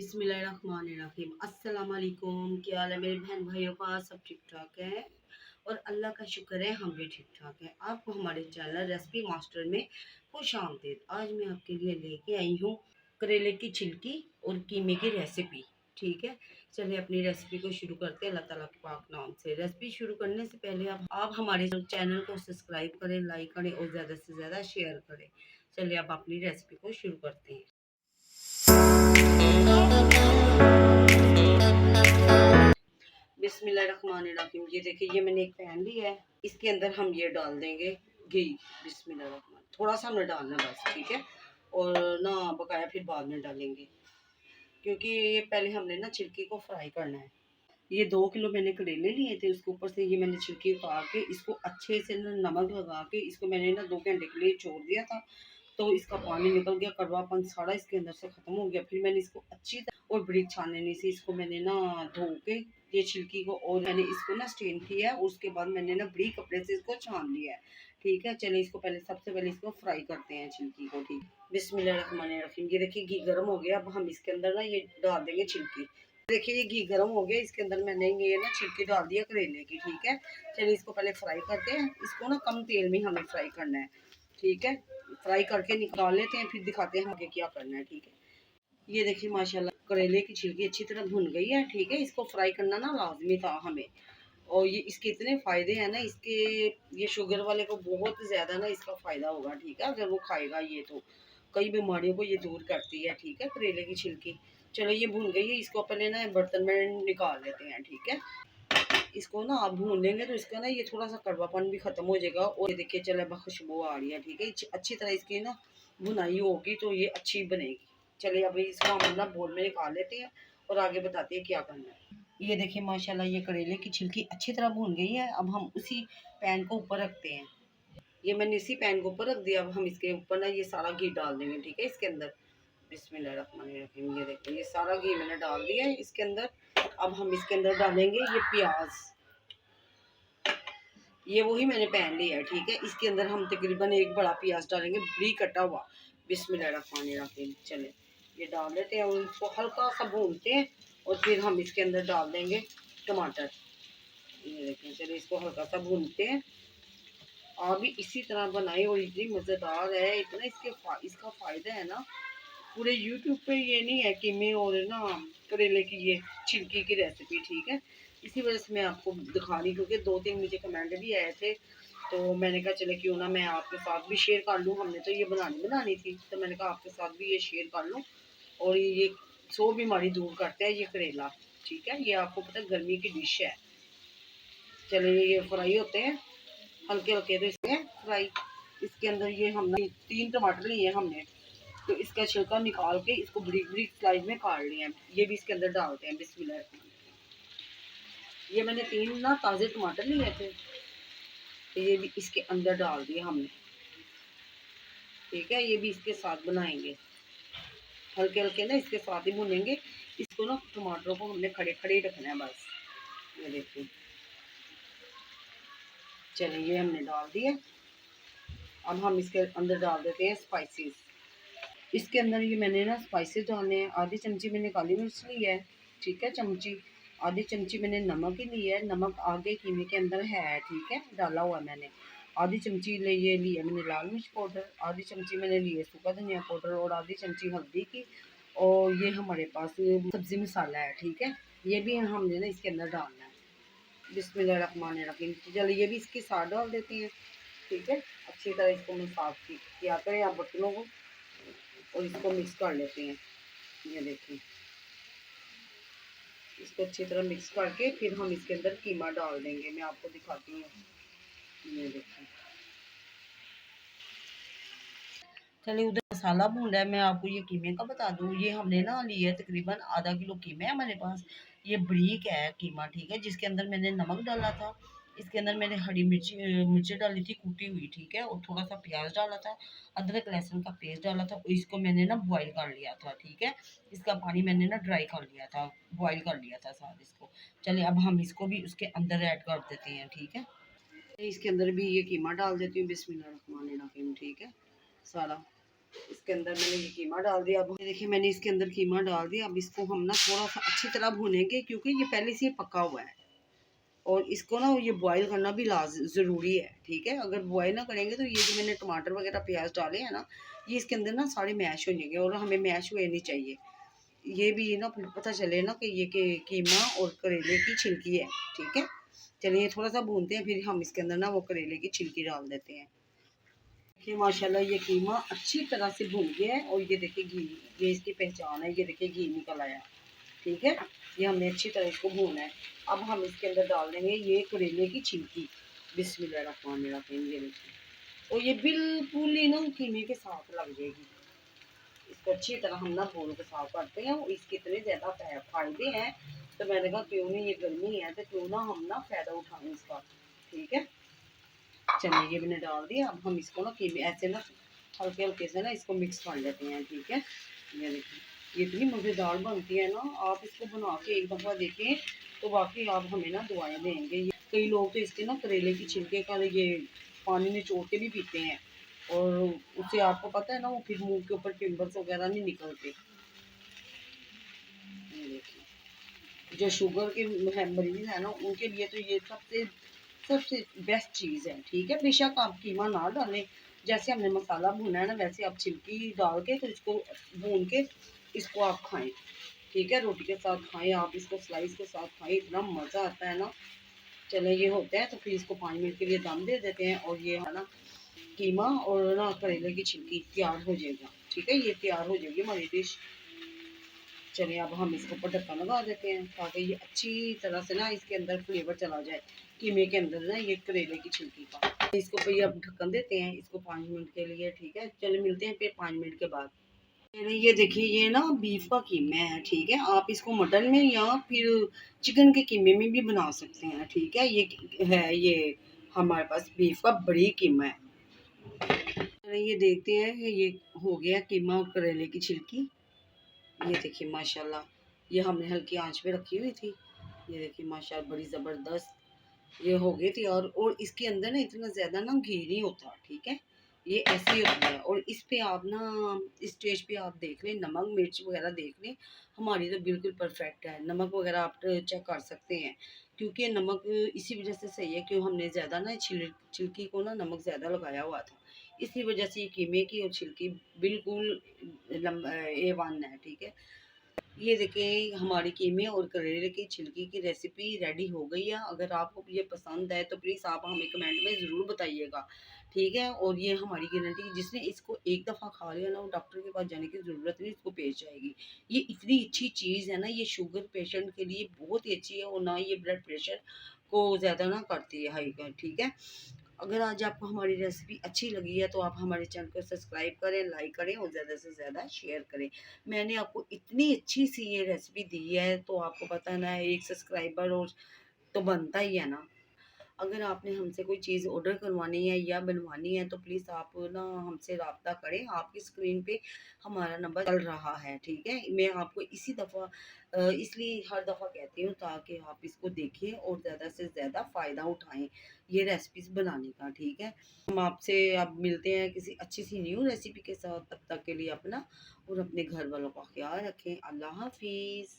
बिस्मिल्लाहिर्रहमानिर्रहीम। अस्सलाम वालेकुम। क्या हाल है मेरे बहन भाइयों का? सब ठीक ठाक है और अल्लाह का शुक्र है हम भी ठीक ठाक हैं। आपको हमारे चैनल रेसिपी मास्टर में खुश आमदीद। आज मैं आपके लिए लेके आई हूँ करेले की छिलकी और कीमे की रेसिपी। ठीक है, चलिए अपनी रेसिपी को शुरू करते हैं अल्लाह ताला के पाक नाम से। रेसिपी शुरू करने से पहले आप हमारे चैनल को सब्सक्राइब करें, लाइक करें और ज़्यादा से ज़्यादा शेयर करें। चलिए अब अपनी रेसिपी को शुरू करते हैं। बिस्मिल्लाहिर्रहमानिर्रहीम। ये देखिए, ये मैंने एक पैन लिया है, इसके अंदर हम ये डाल देंगे घी। बिस्मिल्लाहिर्रहमान, थोड़ा सा हमने डालना बस, ठीक है, और ना बकाया फिर बाद में डालेंगे, क्योंकि ये पहले हमने ना छिलकी को फ्राई करना है। ये 2 किलो मैंने करेले लिए थे, उसके ऊपर से ये मैंने छिलकी उतार के इसको अच्छे से ना नमक लगा के इसको मैंने ना 2 घंटे के लिए छोड़ दिया था। तो इसका पानी निकल गया, कड़वापन सारा इसके अंदर से ख़त्म हो गया। फिर मैंने इसको अच्छी तरह और बड़ी छाननी से इसको मैंने ना धो के ये छिलकी को, और मैंने इसको ना स्टेन किया है। उसके बाद मैंने ना बड़ी कपड़े से इसको छान लिया है। ठीक है, चलिए इसको पहले सबसे पहले इसको फ्राई करते हैं छिलकी को। ठीक, बिस्मिल्लाहिर्रहमानिर्रहीम। ये देखिए घी गर्म हो गया। अब हम इसके अंदर ना ये डाल देंगे छिलकी। देखिए ये घी गर्म हो गया, इसके अंदर मैंने ये ना छिलकी डाल दिया करेले की। ठीक है, चलिए इसको पहले फ्राई करते हैं। इसको ना कम तेल में हमें फ्राई करना है। ठीक है, फ्राई करके निकाल लेते हैं, फिर दिखाते हैं आगे क्या करना है। ठीक है, ये देखिए माशाल्लाह करेले की छिलकी अच्छी तरह भुन गई है। ठीक है, इसको फ्राई करना ना लाजमी था हमें, और ये इसके इतने फ़ायदे हैं ना, इसके ये शुगर वाले को बहुत ज़्यादा ना इसका फ़ायदा होगा। ठीक है, अगर वो खाएगा ये तो कई बीमारियों को ये दूर करती है। ठीक है, करेले की छिलकी। चलो ये भून गई है, इसको पहले ना बर्तन में निकाल लेते हैं। ठीक है, इसको ना आप भून लेंगे तो इसका ना ये थोड़ा सा कड़वापन भी खत्म हो जाएगा। और ये देखिए चले खुशबू आ रही है। ठीक है, अच्छी तरह इसकी ना भुनाई होगी तो ये अच्छी बनेगी। चलिए अभी इसको हम ना बोल में निकाल लेते हैं और आगे बताते हैं क्या करना है। ये देखिए माशाल्लाह ये करेले की छिलकी अच्छी तरह भून गई है। अब हम उसी पैन को ऊपर रखते हैं। ये मैंने इसी पैन को ऊपर रख दिया। अब हम इसके ऊपर ना ये सारा घी डाल देंगे। ठीक है, इसके अंदर बिस्मिल्लाहिर्रहमानिर्रहीम। ये देखिए ये सारा घी मैंने डाल दिया है इसके अंदर। अब हम इसके अंदर डालेंगे ये प्याज। ये वही मैंने पैन लिया है। ठीक है, इसके अंदर हम तकरीबन एक बड़ा प्याज डालेंगे, बरीक कटा हुआ। बिस्मिल्लाहिर्रहमानिर्रहीम। चले ये डाल देते हैं और इसको हल्का सा भूनते हैं, और फिर हम इसके अंदर डाल देंगे टमाटर। ये देखें, चलिए इसको हल्का सा भूनते हैं। आप भी इसी तरह बनाए और इतनी मज़ेदार है, इतना इसका फ़ायदा है ना। पूरे यूट्यूब पे ये नहीं है कि मैं और ना करेले की ये छिलकी की रेसिपी। ठीक है, इसी वजह से मैं आपको दिखा रही, क्योंकि 2-3 मुझे कमेंट भी आए थे, तो मैंने कहा चले क्यों ना मैं आपके साथ भी शेयर कर लूँ। हमने तो ये बनानी थी, तो मैंने कहा आपके साथ भी ये शेयर कर लूँ। और ये 100 बीमारी दूर करता है ये करेला। ठीक है, ये आपको पता है गर्मी की डिश है। चलिए ये फ्राई होते हैं हल्के हल्के, तो इसमें फ्राई। इसके अंदर ये हमने 3 टमाटर लिए हमने, तो इसका छिलका निकाल के इसको बरीक बरीक स्लाइस में काट लिया है। ये भी इसके अंदर डालते हैं। बिस्मिल्लाह। ये मैंने 3 ना ताज़े टमाटर लिए थे, तो ये भी इसके अंदर डाल दिए हमने। ठीक है, ये भी इसके साथ बनाएंगे, हल्के हल्के ना इसके साथ ही भुनेंगे। इसको ना टमाटरों को हमने खड़े खड़े ही रखना है बस। ये देखिए, चलिए ये हमने डाल दिए। अब हम इसके अंदर डाल देते हैं स्पाइसेस। इसके अंदर ये मैंने ना स्पाइसेस डालने हैं। आधी चमची मैंने काली मिर्च ली है। ठीक है, चमची। आधी चमची मैंने नमक ही ली है, नमक आगे कीमे के अंदर है। ठीक है, डाला हुआ है मैंने। आधी चमची ये ली है मैंने लाल मिर्च पाउडर। आधी चमची मैंने ली है सूखा धनिया पाउडर, और आधी चमची हल्दी की। और ये हमारे पास सब्ज़ी मसाला है। ठीक है, ये भी हमने ना इसके अंदर डालना है। बिस्मिल्लाहिर्रहमानिर्रहीम। चलिए ये भी इसके साथ डाल देते हैं। ठीक है, अच्छी तरह इसको मैं साफ किया करें आप बर्तनों को, और इसको मिक्स कर लेते हैं। ये देखिए, इसको अच्छी तरह मिक्स करके फिर हम इसके अंदर कीमा डाल देंगे। मैं आपको दिखाती हूँ। ये देखिए, चलिए उधर मसाला भून रहा है, मैं आपको ये कीमे का बता दूँ। ये हमने ना लिया है तकरीबन आधा किलो कीमे है हमारे पास। ये बरीक है कीमा। ठीक है, जिसके अंदर मैंने नमक डाला था, इसके अंदर मैंने हरी मिर्ची डाली थी कूटी हुई। ठीक है, और थोड़ा सा प्याज डाला था, अदरक लहसुन का पेस्ट डाला था, और इसको मैंने ना बॉईल कर लिया था। ठीक है, इसका पानी मैंने ना ड्राई कर लिया था, बॉईल कर लिया था साथ इसको। चलिए अब हम इसको भी उसके अंदर ऐड कर देते हैं। ठीक है, इसके अंदर भी ये कीमा डाल देती हूँ। बिस्मिल्लाहिर्रहमानिर्रहीम। ठीक है, सारा इसके अंदर मैंने ये कीमा डाल दिया। अब देखिए मैंने इसके अंदर कीमा डाल दिया। अब इसको हम ना थोड़ा सा अच्छी तरह भूनेंगे क्योंकि ये पहले से पका हुआ है और इसको ना ये बॉईल करना भी ज़रूरी है, ठीक है। अगर बॉईल ना करेंगे तो ये जो मैंने टमाटर वगैरह प्याज डाले हैं ना, ये इसके अंदर ना सारे मैश हो जाएंगे और हमें मैश हुए नहीं चाहिए। ये भी ना पता चले ना कि ये कीमा और करेले की छिलकी है, ठीक है। चलिए थोड़ा सा भूनते हैं, फिर हम इसके अंदर ना वो करेले की छिलकी डाल देते हैं। देखिए माशाल्लाह ये कीमा अच्छी तरह से भून गया है और ये देखिए घी, ये इसकी पहचान है, ये देखिए घी निकल आया, ठीक है। ये हमने अच्छी तरह इसको भूना है। अब हम इसके अंदर डाल देंगे ये करेले की छिलकी। बिस्मिल्लाहिर्रहमानिर्रहीम। ये देखिए और ये बिल्कुल ही ना कीमे के साथ लग जाएगी। इसको अच्छी तरह हम ना भून के साफ करते हैं और इसके इतने ज़्यादा फायदे हैं, तो मैंने कहा क्यों नहीं, ये गर्मी है तो क्यों ना हम ना फ़ायदा उठाएं इसका, ठीक है। चलिए ये मैंने डाल दिया। अब हम इसको ना कीमे ऐसे ना हल्के हल्के से ना इसको मिक्स कर लेते हैं, ठीक है। ये देखिए ये इतनी मज़ेदार बनती है ना, आप इसको बना के एक दफ़ा देखें तो वाकई आप हमें ना दुआएं देंगे। कई लोग तो इसके ना करेले की छिलके का ये पानी निचोड़ के भी पीते हैं और उससे आपको पता है ना वो फिर मुंह के ऊपर पिंपल्स वगैरह नहीं निकलते। ये देखिए जो शुगर के मरीज है ना उनके लिए तो ये सबसे सबसे बेस्ट चीज़ है, ठीक है। बेशक आप कीमा ना डालें, जैसे हमने मसाला भुना है ना वैसे आप छिलकी डाल के तो इसको भून के इसको आप खाएं, ठीक है। रोटी के साथ खाएं, आप इसको स्लाइस के साथ खाएं, इतना मज़ा आता है ना। चले ये होता है तो फिर इसको 5 मिनट के लिए दम दे देते हैं और ये है ना कीमा और ना करेले की छिलकी तैयार हो जाएगा, ठीक है। ये तैयार हो जाएगी हमारी डिश। चलिए अब हम इसके ऊपर ढक्कन लगा देते हैं ताकि ये अच्छी तरह से ना इसके अंदर फ्लेवर चला जाए कीमे के अंदर ना ये करेले की छिलकी का। इसको फिर अब ढक्कन देते हैं इसको 5 मिनट के लिए, ठीक है। चलिए मिलते हैं फिर 5 मिनट के बाद। ये देखिए ये ना बीफ का कीमा है, ठीक है। आप इसको मटन में या फिर चिकन के कीमे में भी बना सकते हैं, ठीक है। ये है ये हमारे पास बीफ का बड़ी कीमा है। ये देखते हैं ये हो गया कीमा और करेले की छिलकी। ये देखिए माशाल्लाह ये हमने हल्की आंच पे रखी हुई थी। ये देखिए माशाल्लाह बड़ी ज़बरदस्त ये हो गई थी और इसके अंदर ना इतना ज़्यादा ना घी नहीं होता, ठीक है। ये ऐसे ही होता है और इस पे आप ना इस स्टेज पे आप देख लें, नमक मिर्च वगैरह देख लें। हमारी तो बिल्कुल परफेक्ट है। नमक वगैरह आप चेक कर सकते हैं क्योंकि नमक इसी वजह से सही है कि हमने ज़्यादा ना छिलकी को ना नमक ज़्यादा लगाया हुआ था, इसी वजह से ये कीमे की और छिलकी बिल्कुल A1 है, ठीक है। ये देखिए हमारी कीमे और करेले की छिलकी की रेसिपी रेडी हो गई है। अगर आपको ये पसंद है तो प्लीज़ आप हमें कमेंट में ज़रूर बताइएगा, ठीक है। और ये हमारी गारंटी, जिसने इसको एक दफ़ा खा लिया ना वो डॉक्टर के पास जाने की ज़रूरत नहीं, इसको पेश जाएगी। ये इतनी अच्छी चीज़ है ना, ये शुगर पेशेंट के लिए बहुत ही अच्छी है और ना ये ब्लड प्रेशर को ज़्यादा ना करती है हाई कर, ठीक है। अगर आज आपको हमारी रेसिपी अच्छी लगी है तो आप हमारे चैनल को सब्सक्राइब करें, लाइक करें और ज़्यादा से ज़्यादा शेयर करें। मैंने आपको इतनी अच्छी सी ये रेसिपी दी है तो आपको पता है ना एक सब्सक्राइबर और तो बनता ही है ना। अगर आपने हमसे कोई चीज़ ऑर्डर करवानी है या बनवानी है तो प्लीज़ आप ना हमसे रब्ता करें। आपकी स्क्रीन पे हमारा नंबर चल रहा है, ठीक है। मैं आपको इसी दफ़ा इसलिए हर दफ़ा कहती हूँ ताकि आप इसको देखें और ज़्यादा से ज़्यादा फ़ायदा उठाएं ये रेसिपीज़ बनाने का, ठीक है। हम आपसे अब मिलते हैं किसी अच्छी सी न्यू रेसिपी के साथ। तब तक के लिए अपना और अपने घर वालों का ख्याल रखें। अल्लाह हाफिज़।